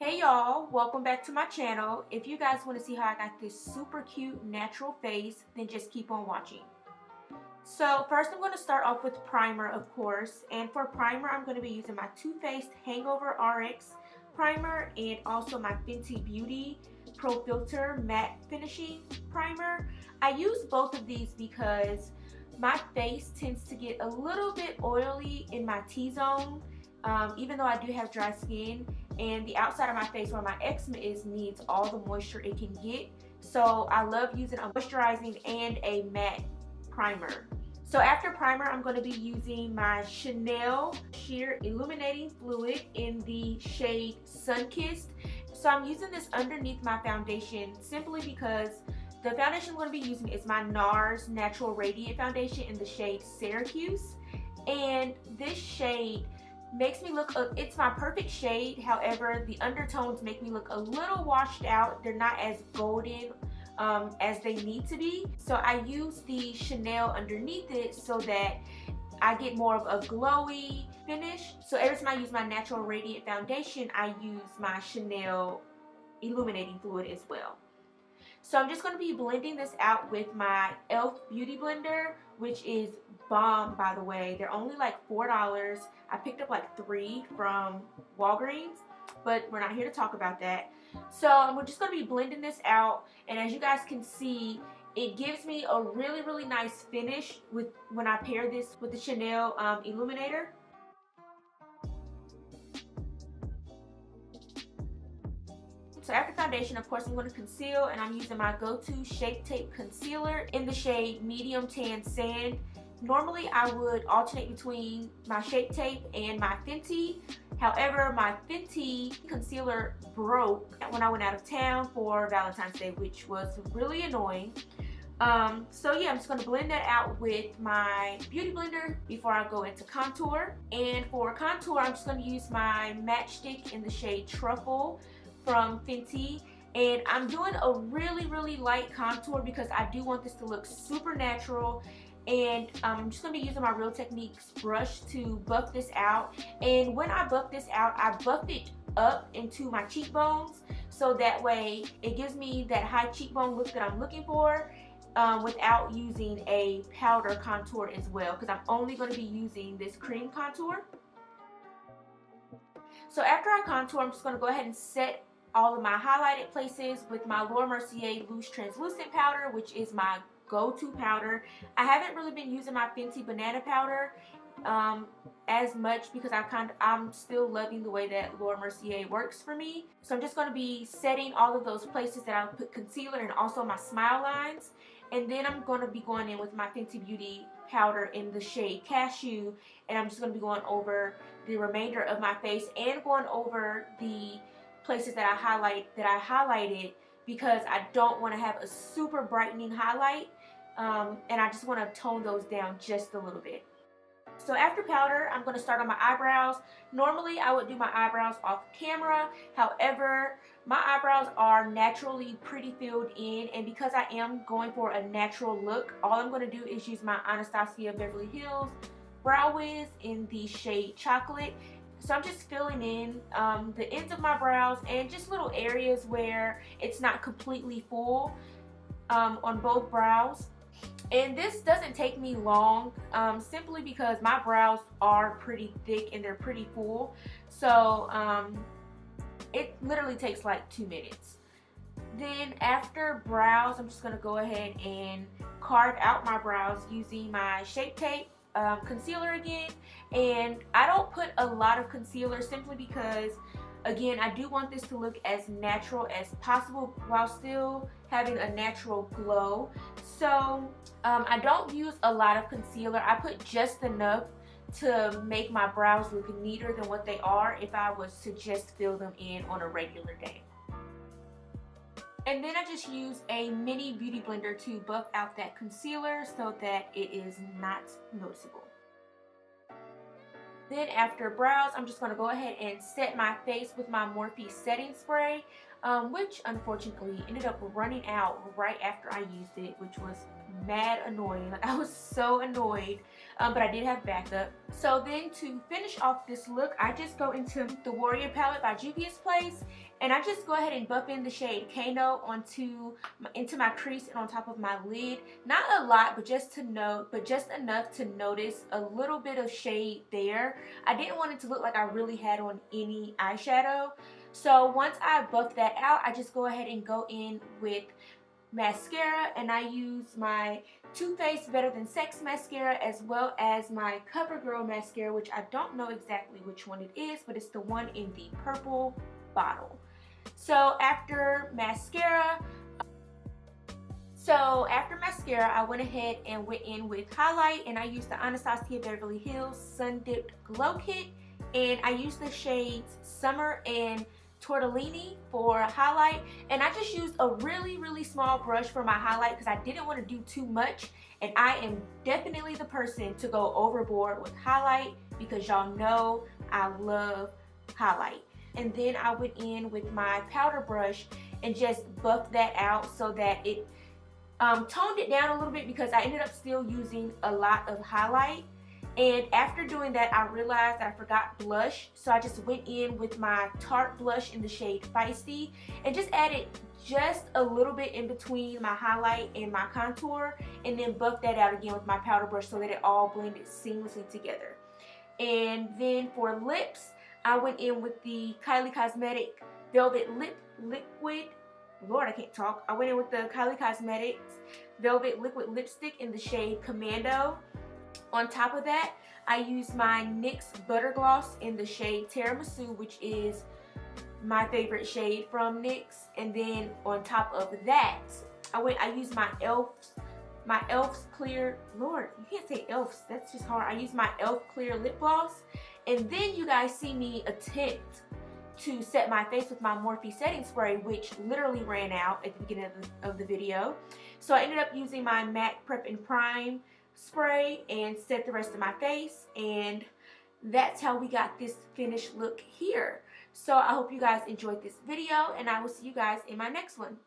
Hey y'all, welcome back to my channel. If you guys want to see how I got this super cute natural face, then just keep on watching. So first I'm going to start off with primer, of course, and for primer I'm going to be using my Too Faced Hangover RX primer and also my Fenty Beauty Profiltr Matte Finishing Primer. I use both of these because my face tends to get a little bit oily in my T-zone, even though I do have dry skin, and the outside of my face where my eczema is needs all the moisture it can get. So I love using a moisturizing and a matte primer. So after primer, I'm going to be using my Chanel Sheer Illuminating Fluid in the shade Sunkissed. So I'm using this underneath my foundation simply because the foundation I'm going to be using is my Nars Natural Radiant Foundation in the shade Syracuse. And this shade makes me look, it's my perfect shade. However, the undertones make me look a little washed out. They're not as golden as they need to be. So I use the Chanel underneath it so that I get more of a glowy finish. So every time I use my Natural Radiant Foundation, I use my Chanel Illuminating Fluid as well. So I'm just going to be blending this out with my e.l.f. Beauty Blender, which is bomb, by the way. They're only like $4. I picked up like 3 from Walgreens, but we're not here to talk about that. So I'm just going to be blending this out, and as you guys can see, it gives me a really nice finish with when I pair this with the Chanel Illuminator. So after foundation, of course, I'm going to conceal, and I'm using my go-to Shape Tape Concealer in the shade Medium Tan Sand. Normally, I would alternate between my Shape Tape and my Fenty. However, my Fenty concealer broke when I went out of town for Valentine's Day, which was really annoying. So yeah, I'm just going to blend that out with my Beauty Blender before I go into contour. And for contour, I'm just going to use my matchstick in the shade Truffle from Fenty, and I'm doing a really light contour because I do want this to look super natural. And I'm just going to be using my Real Techniques brush to buff this out. And when I buff this out, I buff it up into my cheekbones, so that way it gives me that high cheekbone look that I'm looking for, without using a powder contour as well, because I'm only going to be using this cream contour. So after I contour, I'm just going to go ahead and set all of my highlighted places with my Mercier Loose Translucent Powder, which is my go-to powder. I haven't really been using my Fenty Banana Powder as much because I'm still loving the way that Mercier works for me. So I'm just going to be setting all of those places that I'll put concealer and also my smile lines. And then I'm going to be going in with my Fenty Beauty powder in the shade Cashew, and I'm just going to be going over the remainder of my face and going over the places that I highlighted because I don't want to have a super brightening highlight, and I just want to tone those down just a little bit. So after powder, I'm going to start on my eyebrows. Normally I would do my eyebrows off camera, however my eyebrows are naturally pretty filled in, and because I am going for a natural look, all I'm going to do is use my Anastasia Beverly Hills Brow Wiz in the shade Chocolate. So I'm just filling in the ends of my brows and just little areas where it's not completely full on both brows. And this doesn't take me long, simply because my brows are pretty thick and they're pretty full. So it literally takes like 2 minutes. Then after brows, I'm just going to go ahead and carve out my brows using my Shape Tape concealer again. And I don't put a lot of concealer simply because, again, I do want this to look as natural as possible while still having a natural glow. So I don't use a lot of concealer. I put just enough to make my brows look neater than what they are if I was to just fill them in on a regular day. And then I just use a mini beauty blender to buff out that concealer so that it is not noticeable. Then after brows, I'm just going to go ahead and set my face with my Morphe setting spray, which unfortunately ended up running out right after I used it, which was mad annoying. Like, I was so annoyed, but I did have backup. So then to finish off this look, I just go into the Warrior palette by Juvia's Place, And I just go ahead and buff in the shade Kano into my crease and on top of my lid. Not a lot, but just enough to notice a little bit of shade there. I didn't want it to look like I really had on any eyeshadow. So once I buff that out, I just go ahead and go in with mascara, and I use my Too Faced Better Than Sex mascara as well as my CoverGirl mascara, which I don't know exactly which one it is, but it's the one in the purple bottle. So after mascara, I went ahead and went in with highlight, and I used the Anastasia Beverly Hills Sun Dipped Glow Kit, and I used the shades Summer and Tourmaline for highlight, and I just used a really small brush for my highlight because I didn't want to do too much, and I am definitely the person to go overboard with highlight because y'all know I love highlight. And then I went in with my powder brush and just buffed that out so that it toned it down a little bit because I ended up still using a lot of highlight. And after doing that, I realized that I forgot blush, so I just went in with my Tarte blush in the shade Fiesty and just added just a little bit in between my highlight and my contour, and then buffed that out again with my powder brush so that it all blended seamlessly together. And then for lips, I went in with the Kylie Cosmetics Velvet Liquid. Lord, I can't talk. I went in with the Kylie Cosmetics Velvet Liquid Lipstick in the shade Commando. On top of that, I used my NYX Butter Gloss in the shade Tiramisu, which is my favorite shade from NYX. And then on top of that, I used my e.l.f.'s clear, Lord, you can't say e.l.f.'s, that's just hard. I used my e.l.f. clear lip gloss. And then you guys see me attempt to set my face with my Morphe setting spray, which literally ran out at the beginning of the video. So I ended up using my MAC Prep and Prime spray and set the rest of my face, and that's how we got this finished look here. So I hope you guys enjoyed this video, and I will see you guys in my next one.